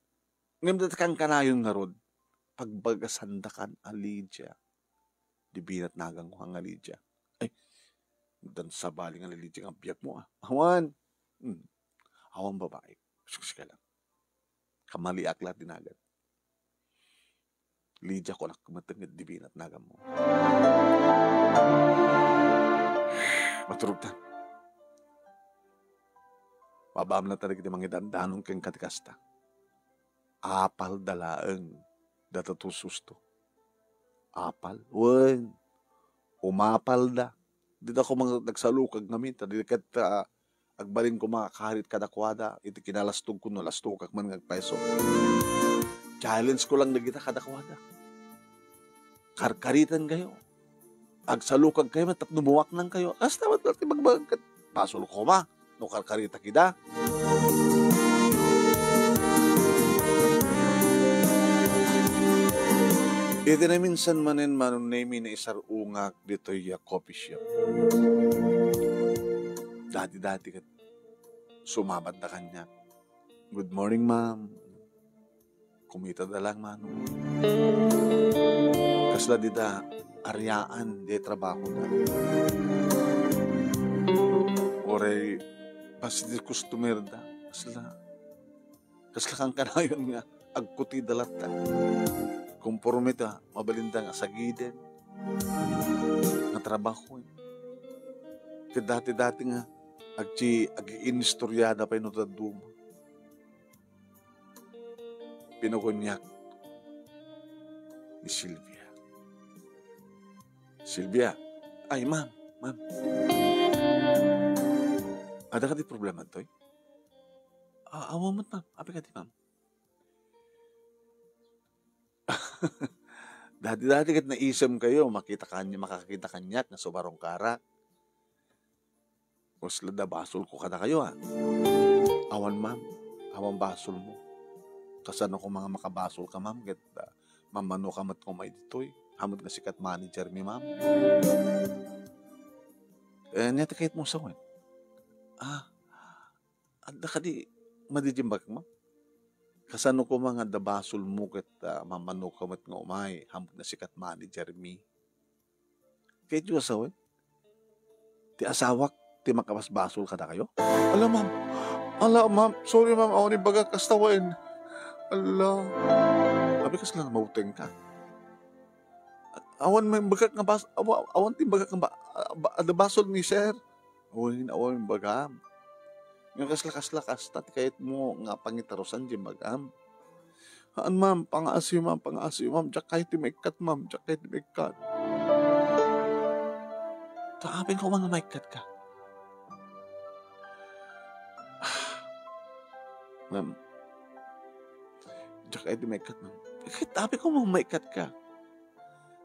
Ngayon dati kang kanayon nga rod, pagbagasandakan alidya, di binat nagang ko ang alidya. Ay, dan sa baling alidya ang biyak mo Awan. Awan babae. Susi ka lang. Kamaliak lahat dinagat. Lidya ko lang kumatangid di binat nagang mo. Maturugtan. Mabam na talaga di mangidandanon kang katikasta. Apal dalaang datatususto. Apal. Wen, umapal da. Di ako mga nagsalukag namin. Tadi kat agbalin ko makakaharit kadakwada. Iti kinalastog ko no, lastog kak man ngagpeso. Challenge ko lang na kita kadakwada. Karkaritan kayo. Agsalukag kayo, tapno buwak nang kayo. Hasta ba't natin magbagkat? Pasol ko ma. No karkarita kita. Iti na minsan manin manunemi na isarungak dito yung coffee shop. Dati-dati kat sumabad na kanya. Good morning, ma'am. Kumita na lang, man. Kasla dita, aryaan, di trabaho na. Oray, pasti customer da. Kasla kang kanayon nga, agkuti dalat ta. Kompormita, mabalinda nga sa giden. Nga trabaho. Dati-dati nga, ag-iinistoryada pa yung nataduma. Pinukunyak ni Sylvia. Sylvia, ay ma'am. Ada ka di problema to? Awamot ma'am, api ka di ma'am. Dati-dati kat naisam kayo, makakita kanyak na subarong kara. Kusla da basol ko kada kayo ha. Awan ma'am, awan basol mo. Kasano ko mga makabasol ka, ma'am. Mamano kamat ko may ditoy. Hamot nga sikat manager mi, ma'am. Niyata kahit mo sawan. Adda ka di madijimbak, ma'am. Kasano ko mga dabasol mo kat mamano kamat nga umay. Hamot nga sikat manager mi. Kahit yung sawan. Ti asawak, ti makabasbasol ka na kayo? Alam, ma'am. Sorry, ma'am. Ako ni baga kastawain. Allah. Abi kas lang mauteng ka. Awan may bagak nga bas, awan ti bagak nga basol ni sir. Awan bagam. Nga kasla-kasla tati kahit mo nga pangitarosan di bagam. Haan ma'am, pang-asi ma'am. Diyak kahit ti maikat ma'am, diyak kahit ti maikat. Taapin ko mga maikat ka. Ma'am, diyak kahit ti maikat ma'am. Kahit tabi ko mga maikat ka.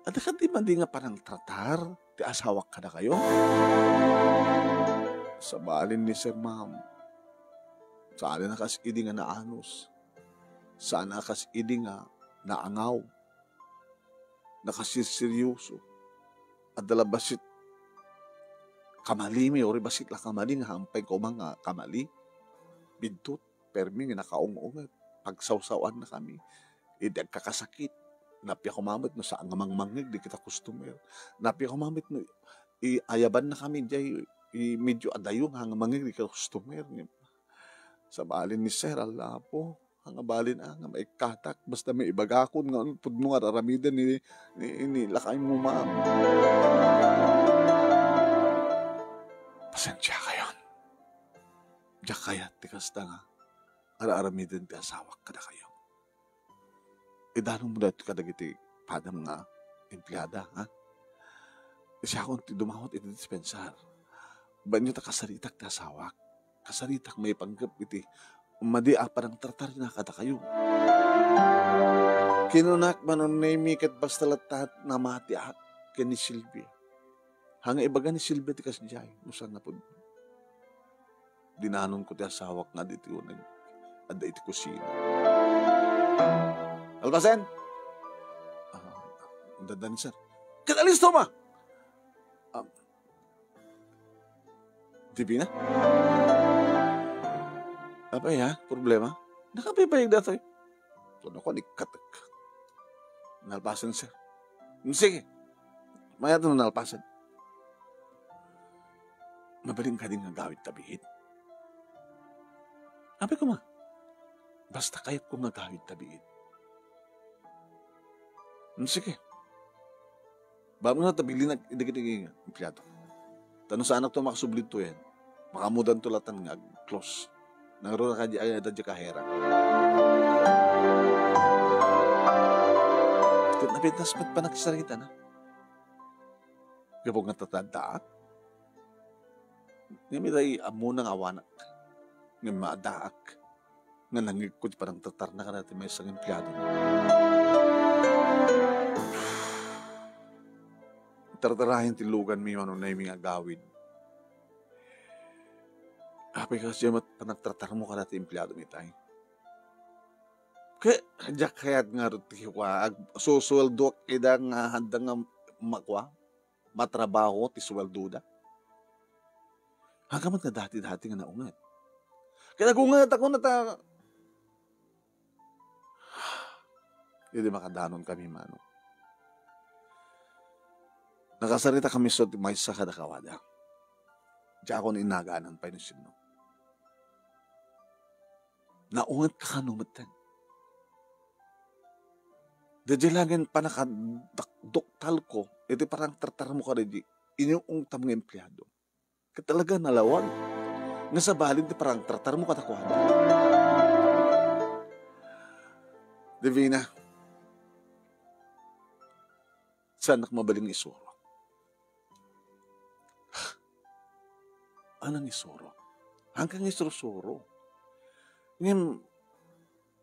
At ka di man di nga parang tratar, ti asawak ka na kayo. Sa balin ni sir ma'am. Saan na kas idi nga naanos. Saan na kas idi nga naangaw. Nakasirseryoso. At dalabasit kamali mi, ori basit la kamali nga hampay ko mga kamali. Bidtot, permi nga nakaungungat. Pagsawsawan na kami. Idag kakasakit. Napi ako mamit no sa angamang mangig, di kita customer. Napi ako mamit no, ayaban na kami dyan, medyo adayo nga mangig, di kita customer. Sa balin ni sir, ala po, ang balin nga may katak, basta may ibagakon nga, pud mo nga raramidan ni lakay mo ma'am. Pasensya kayon. Diyak kaya, tikas na nga, araramidan ti asawak ka na kayo. Idanong mo dahil kadagiti padam nga empleyada, ha? Kasi ako dumawat iti dispensar. Banyo ta kasaritak ta asawak. Kasaritak may panggap iti umadi parang tartar na kada kayo. Kinunak manon name kat basta latat na mati at ni Sylvia. Hanga ibaga ni Sylvia ti kasjay. Musan na po. Dinanon ko ti asawak nga diti unag adda iti kusina. Albasen? Dadan sir. Katalis to ma! Tipi na? Apa ya? Problema? Nakapipayag dato eh. So, naku, nikatak. Nalpasan sir. Sige. Maya ito na nalpasan. Mabaling ka din nga gawit tabihit. Apa ko ma? Basta kayat ko nga gawit tabihit. Sige. Bago na tabili na idigit-igit empleyado. Tanong sa anak to makasublid to yan. Makamudan to latan nga close. Nangaro na kanya kahera. Kat napintas pat panagsarita na. Gabog nga tatadaak. Nga miray amo ng awanak. Nga maadaak. Nga nangikod parang tatar na ka natin may isang empleyado. Tartarahin tilugan mi manong na yung agawid. Apay ka siya panagtratar mo ka natin empleyado mi tayo. Kaya, diyak kayat nga ruti ko, susueldo kida nga handa nga makwa, matrabaho, ti sueldo da. Hanggang nga dati-dati nga naungat. Kaya nagungat ako na ta, hindi makadanon kami mano. Nakasarita kami sa may sa kadakawada. Diyan ako ninaganan pa inusin no. Naungat ka kanumatan. Dadyalangan pa nakadoktal ko, ito parang tartar mo ka rin inyong tam ng empleyado. Katalaga nalawag. Nga sa balid, parang tartar mo katakuhan. Divina, saan mabaling isuro? Anong isuro? Hanggang isuro-suro. Ngayon,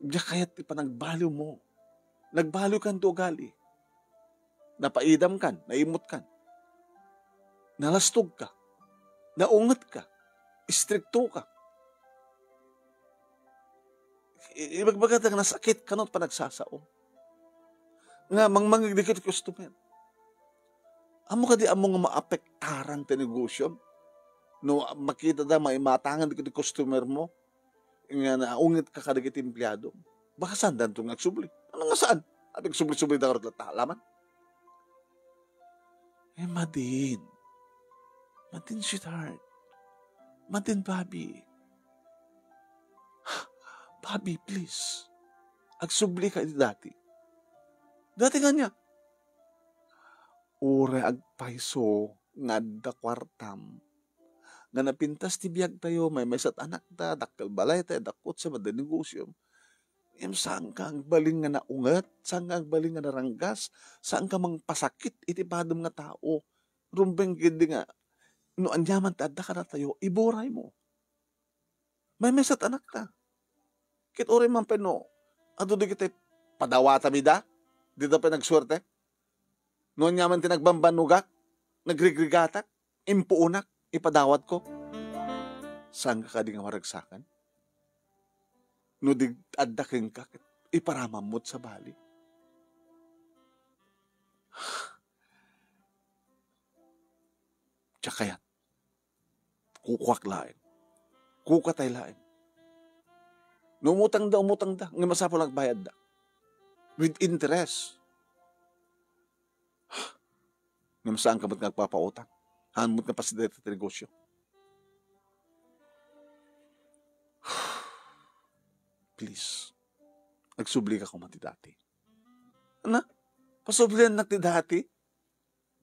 diya kaya't ipanagbaliw mo. Nagbaliw kan to ugali. Napaidam kan, naimot kan. Nalastog ka. Naungat ka. Istrikto ka. Ibagbagat ang nasakit ka nun pa nagsasao. Nga, mangmangigdikit customer. Amo ka di amo nga maapektaran ti negosyo. No, makita da, maimatangan di ka di customer mo. Nga naungit ka kadagit empleyado. Baka saan dan itong nagsubli? Ano nga saan? At nagsubli-subli na karot laman? Madin. Madin, sweetheart. Madin, Bobby. Bobby, please. Agsubli ka dati. Dati nga niya. Ure agpaiso nga da kwartam. Nga napintas ti biyag tayo, may sat anak da, dakal balay tayo, dakot sa madanegosyo. Saan ka ang baling nga naungat? Saan ka ang baling nga naranggas? Saan ka mang pasakit? Iti padam nga tao. Rumbeng gindi nga. No anyaman tada ka na tayo, iburay mo. May sat anak ta. Kit ore man peno. Ado di kita padawata mida? Di ta pa nagswerte? No anyaman tinagbambanugak? Nagrigrigatak? Impuunak? Ipadawat ko? Saan ka di nga maragsakan? No di addaking ka, iparamamot sa bali. Tsaka yan. Kukwak lain. Kukatay lain. No umutang da. Nga masapo nagbayad da. With interest. Nga masaan ka ba't nagpapautang? Hanmot na pasidete sa negosyo. Please. Nagsubli ka kumati dati. Ano? Pasublihan na ti dati?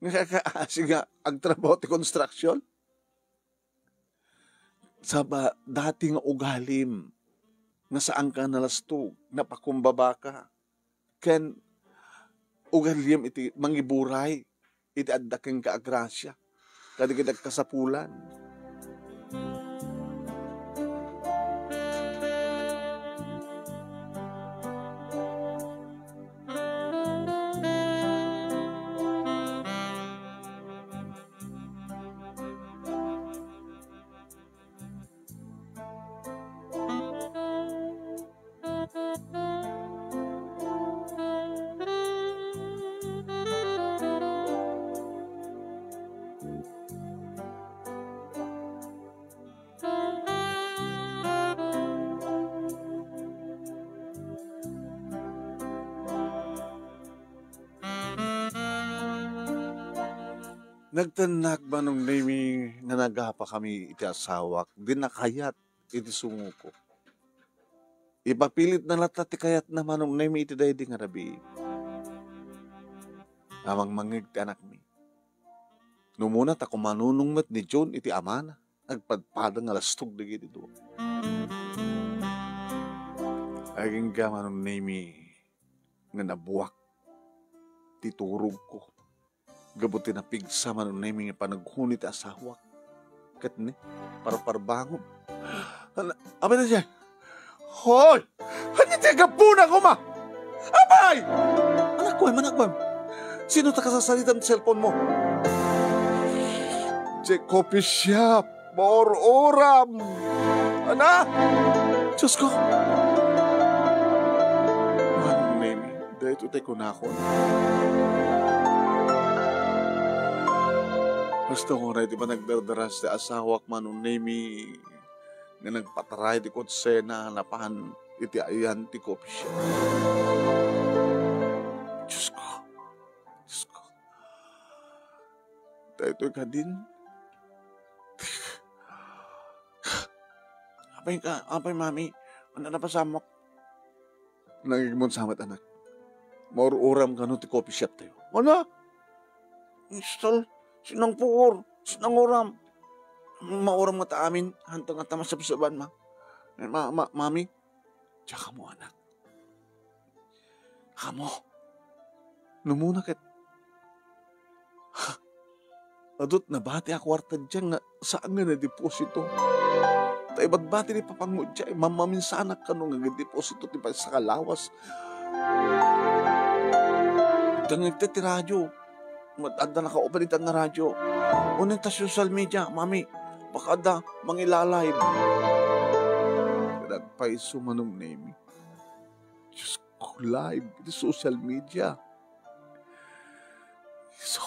Nga kakaasi nga ang trabaho ti construction? Sa dati nga ugalim nga saan ka nalastog, napakumbaba ka. Ken ugalim iti mangiburay, iti addaking kaagrasya, kadigidag kasapulan. Nagtanak ba nung nami nga nagapa kami iti asawak, di nakayat iti sumuko. Ipapilit na lata ti kayat naman nung nami iti day di nga rabi. Amang mangig ti anak mi. Numuna ta kumanunong met ni John iti amana, nagpadpadang alastog di giti doon. Aging gaman nung nami nga nabuwak titurog ko. Gabuti na pigsa man na yung panaghunit asawa. Kat ni, parbangon. Abay na siya. Hoy! Hanya tiyaga puna ko ma! Abay! Anak ko. Sino ta kasasalita ng cellphone mo? Check coffee shop. More oram. Ana? Diyos ko. Manong Nemi, dahil ito tayo kunakon. Basta ko na iti pa nagdardaras na asawak Manong Nemi nga nagpataray di kotsena napahan iti ayan ti coffee shop. Diyos ko. Dahil ito ka din. Apay mami, ano na pasamok? Nangigmon samat anak. Maururam ka no ti coffee shop tayo. Ano? Install, sinang puor, sinang uram. Mauram nga ta amin, hantang nga ta masabsaban ma. Mami, tsaka mo anak. Kamo, numuna ket. Adot na bati ako warta dyan nga saan nga na deposito. Tayo ba't bati ni papangod dyan? Mamaminsanak ka nung nga deposito ti pa sa kalawas. Dangag ti radyo. Matanda na kaupalitan na radyo. Unin ta social media, mami. Baka da mangilalay. Nagpaiso manong name. Diyos ko, live. Iti social media. So,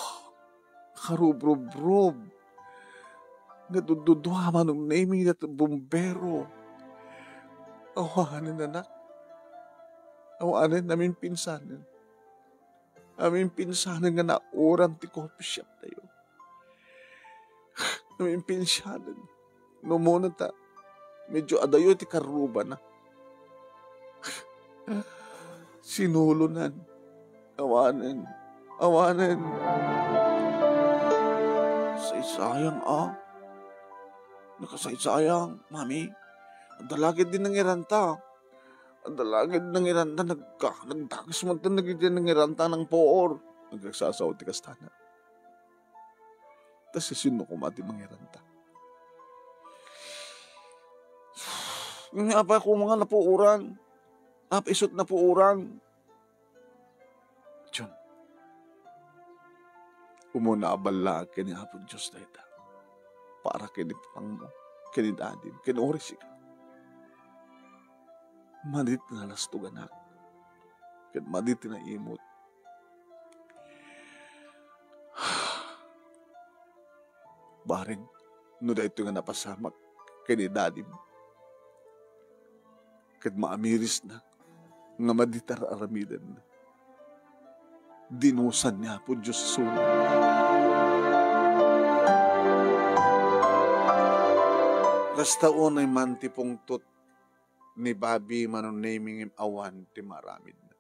karubrob-rob. Nadududuha manong naming na bumbero. Awanin anak. Awanin namin pinsanan. Namin pinsanan nga naurang ti coffee shop tayo. Namin pinsanan. Numuna ta. Medyo adayo ti karuba na. Sinulunan. Awanin. Saysayang Nakasaysayang, mami. Ang dalagid din ng iranta. Ang dalagid ng iranta. Nagdagas mo ito ng iranta ng poor. Nagkaksasaw ti kastana. Tas sino ko mati mga iranta. Nga pa ko mga napuuran. Napaisot na puuran. Diyon. Umuna abala kini hapon Diyos na ita. Para kinipang mo, kinidadim, kinuorisi ka. Madit na lastog anak. Madit na imot. Baring, no da ito nga napasamak, kinidadim. Kad maamiris na, nga maditar aramidan na. Dinusan niya po Diyos sunod. Kastaon ay mantipong tut ni Babi manon naming awan ti maramid na.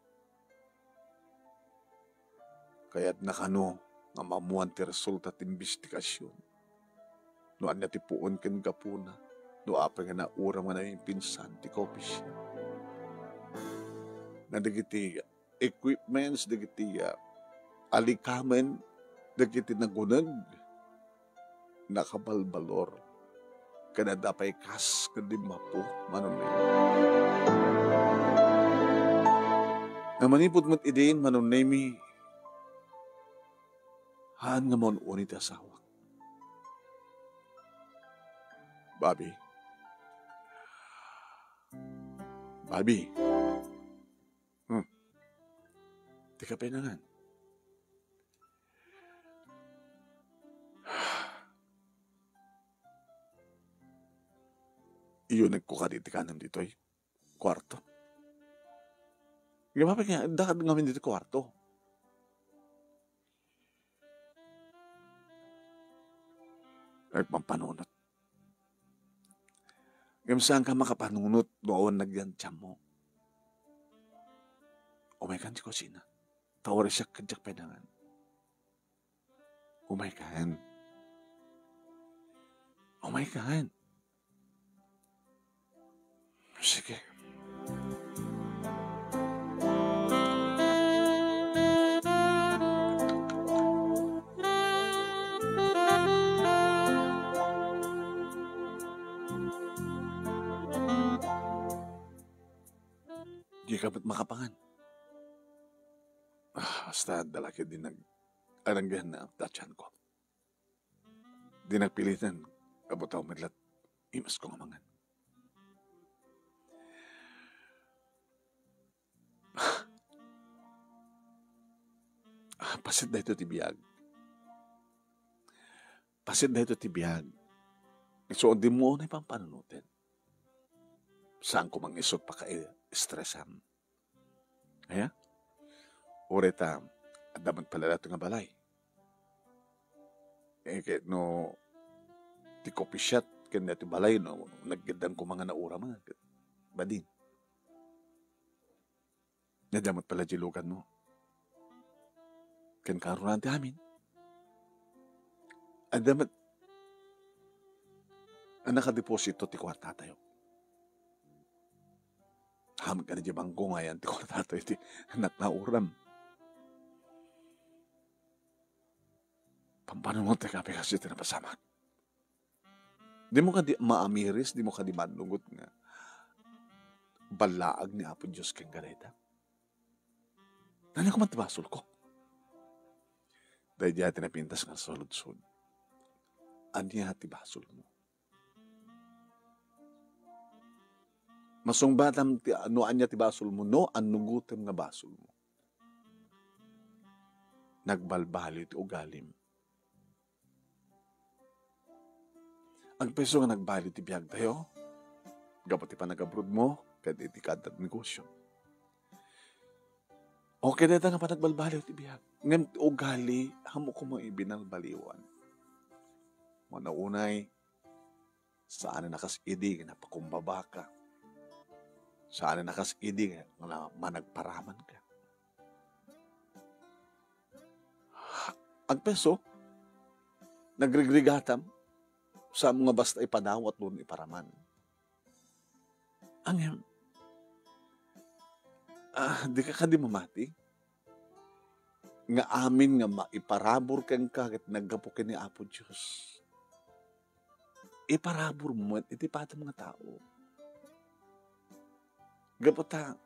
Kaya't nakano nga mamuan ti resulta ti investigasyon. No anya ti puon ken kapuna. No apay nga naura man ay pinsan ti coffee shop. Na dagiti equipments, dagiti alikamen, dagiti nagunag, nakabalbalor. Kada dapay kas kundi mapo manon na. Namanipod mo't idin manon nemi haan nga mon unit asawa. Babi. Di ka pinangan. Iyo nagkukaditi ka nam dito ay kwarto. Gapapag nga, dakad ngamin dito kwarto. Nagpampanunot. Saan ka makapanunot doon nagyantya mo? Umaykan si kusina. Tawari siya kadyak penangan. Umaykan. Sige. Di ka ba't makapangan? Basta dalaki din nag-aranggan na tatyan ko. Di nagpilitan, kabutaw madlat, imas ko nga mangan. Pasit na ito tibiyag. Pasit na ito tibiyag. So, di mo na ipang panunutin. Saan ko mang isot pa ka-stressan? Kaya? Ureta, at dapat pala natin nga balay. Kahit no, ti coffee shot, kaya natin balay, no, naggandang ko mga naura mga. Badin. Nadamat pala jilugan mo. Kan karunan ti amin. Adamat ang nakadeposito ti kwarta tayo. Hamag ka na di bangko ngayon ti kwarta tayo ti anak na uram. Pampano mo ti kape kasi ti napasamak. Di mo ka di maamiris, di mo ka di manlugot nga balaag ni Apo Diyos keng gareta. Nani ko matibasol ko. Dahil diya tinapintas nga solud-sod. Anya ti basol mo. Masong batam ti ano anya ti basol mo, no anugutem nga basol mo. Nagbalbali ti ugalim. Ang peso nga nagbali ti biyag tayo, gapati pa nag-abroad mo, kaya iti kadad negosyo. Okay na nga pa nagbalbali ti biyag. Ngayon ugali, hamo ko mo ibinalbaliwan. Manaunay, saan na nakasidig na pakumbaba ka. Saan na nakasidig na managparaman ka. Ang peso, nagrigrigatam, sa mga basta ipadawat doon iparaman. Ang di ka di mamati. Nga amin nga maiparabor kang kakit naggapukin ni Apo Diyos. Iparabor mo at itipata mga tao. Gapota,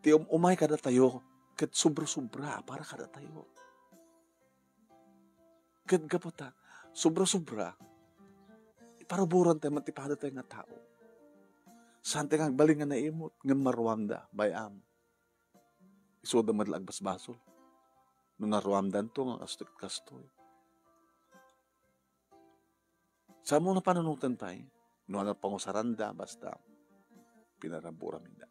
ti umay kada tayo, kat sobra-sobra, para kada tayo. Kat gapota, sobra-sobra, iparaburan tayo, matipata tayo nga tao. Saan tayo bali nga naimot, nga marwamda, bayam. Isoda madlag basbasol. Nung narwamdan to, nga kastot-kastoy. Saan mo na panunutan tayo? Nung ano pangusaranda, basta pinarabura minda.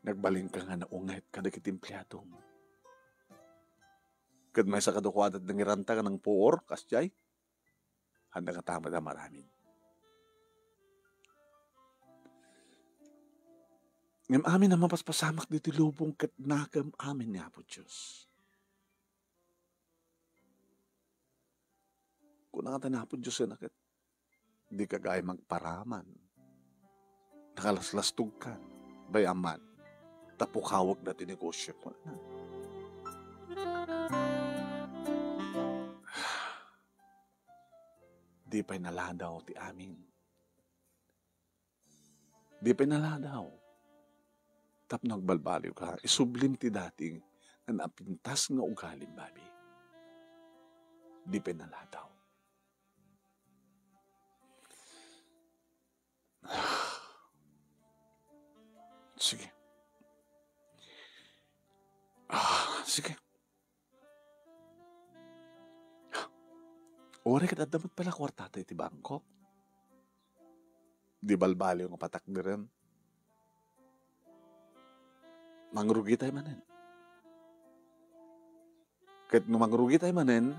Nagbaling ka nga na ungahit kadagit empleyado mo. Kad may sa kadukwadat ng iranta ka ng puor, kasyay, handa ka tama na maraming. Ngam amin na mapaspasamak dito lubong kat nakam amin nga po Diyos. Kung nakata po Diyos na kat, di ka gaya magparaman. Nakalaslastog ka, bayaman, tapukawag na tinegosyo mo na. Di pa'y naladaw ti amin. Di pa'y naladaw. Tap nagbalbaliw ka, isublim ti dating na napintas nga ugalim, babi. Di pa'y naladaw. Sige. Sige. Ore ka damat pala kwartata iti bangko. Di balbali yung patak di rin. Mangrugi tayo manen. Kahit nung mangrugi tayo manen,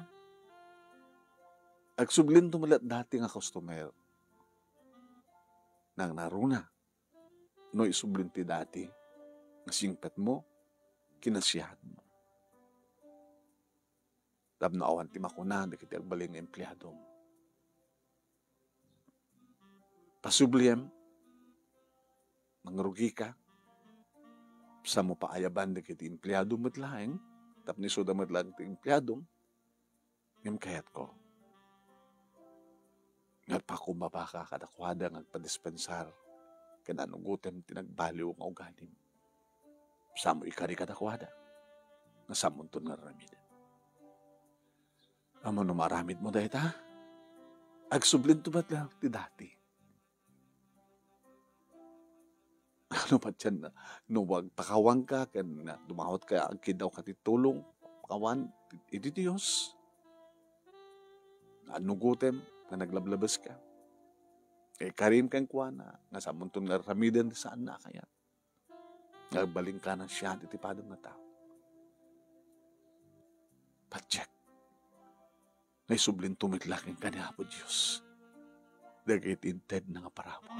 agsublin tumalat dati nga customer. Nang naruna, no isublin ti dati, nasingpet mo, kinasiyahan mo. Dab na awan ti makuna, di kiti agbaling empleyado mo. Pasubliem, mangrugi ka, sa mo paayaban di kiti empleyado mo laeng, tap ni suda mo lang ti empleyado, ngem kayat ko. Nga pa kumbaba ka kadakwada ngagpadispensar ken anugutem tinagbaliw nga ugalim. Samo ikari kadakwada nga samunton nga ramid. Amo no maramid mo dahita? Agsublin tumat lang ti dati. Ano pa dyan na nuwag pakawang ka ken na dumawat ka agkid daw katitulong pakawan iti Dios. Anugutem nga naglablabas ka. Kay karim kang kuana nga samunton nga ramidan saan na kaya. Nagbaling ka ng siya iti padong nga tao. Pacheck. Ngay sublin tumitlaking kanya po Diyos. Dagit inted na nga parabol.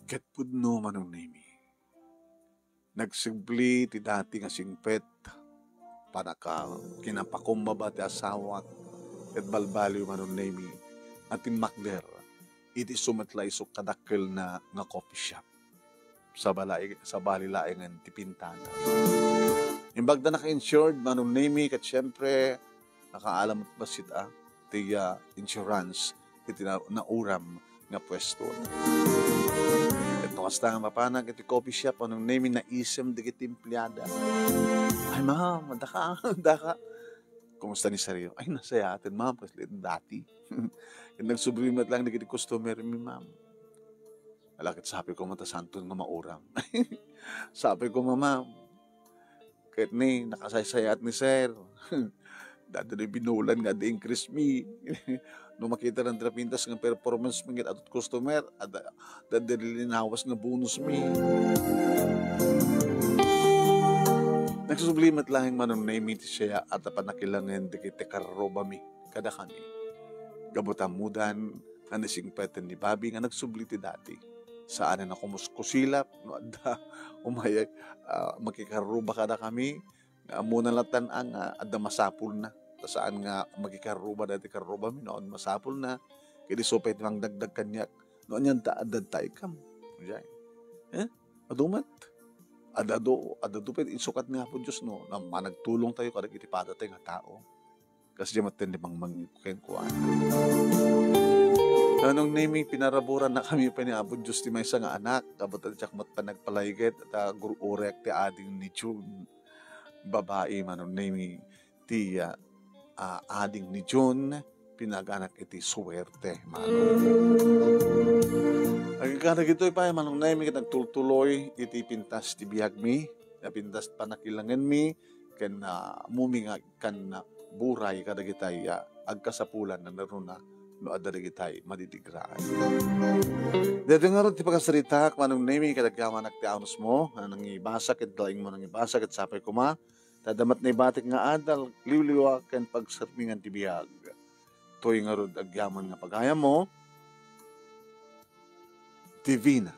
Ket pudno manong nami. Nagsibli ti dati nga singpet panaka kinapakumbaba ti asawat ket balbaliw manong nami atin makder iti sumetlay so kadakkel na nga coffee shop sa balilaengan ti pintana. Imbag na naka-insured manong nami ket syempre nakaalam at basit ti insurance iti nauram nga pwesto. Ito kasta nga mapanag iti coffee shop anong name na isem digiti empleyada. Ay ma'am, daka. Kumusta ni Sario? Ay nasaya atin ma'am, kasi dati. Nagsublimat lang digiti customer mi ma'am. Alakit sabi ko matasanton nga mauram. Sabi ko ma'am, kahit ni nakasaysayat ni sir. Dati na binulan nga di increase me. Nung makita ng trapintas ng performance mingit at customer, dati linawas nga bonus me. Nagsusublimat lang yung manong naimiti siya at panakilangan di kiti karoba mi. Kada kami. Gabutan mudan, nga nasingpetan ni Bobby nga nagsubliti dati. Saan na kumuskusilap, no, umaya, makikaruba kada kami, muna latan ang adda masapul na. Saan nga magikaruba dati karuba mi, noon masapul na. Kaya sopay timang dagdag kanyak. Noon yan taadad tayo kam. Adumat. Adado pa isukat nga po Diyos no, na managtulong tayo kada itipada tayo nga tao. Kasi di matin limang mangikukuhan. Anong naming pinaraburan na kami pa ni Apo Diyos ti may isang anak, kabot at siyak panagpalayget at gururek ti ading ni June. Babae manong naming ti ading ni June, pinaganak iti suwerte manong. Agkakarag ito pa manong naming nagtultuloy iti pintas ti biyag mi, na pintas panakilangan mi, kan muminga kan buray kadagitay agkasapulan na naruna no adarigitay madidigraan. Dito nga rin ti pagkasarita manong nami kadagyaman at ti anos mo nang ibasa ket daing mo nang ibasa ket sapay kuma tadamat na ibatik nga adal liwliwa ken pagsermingan ti biyag. Toy nga rod agyaman nga pagayam mo Divina.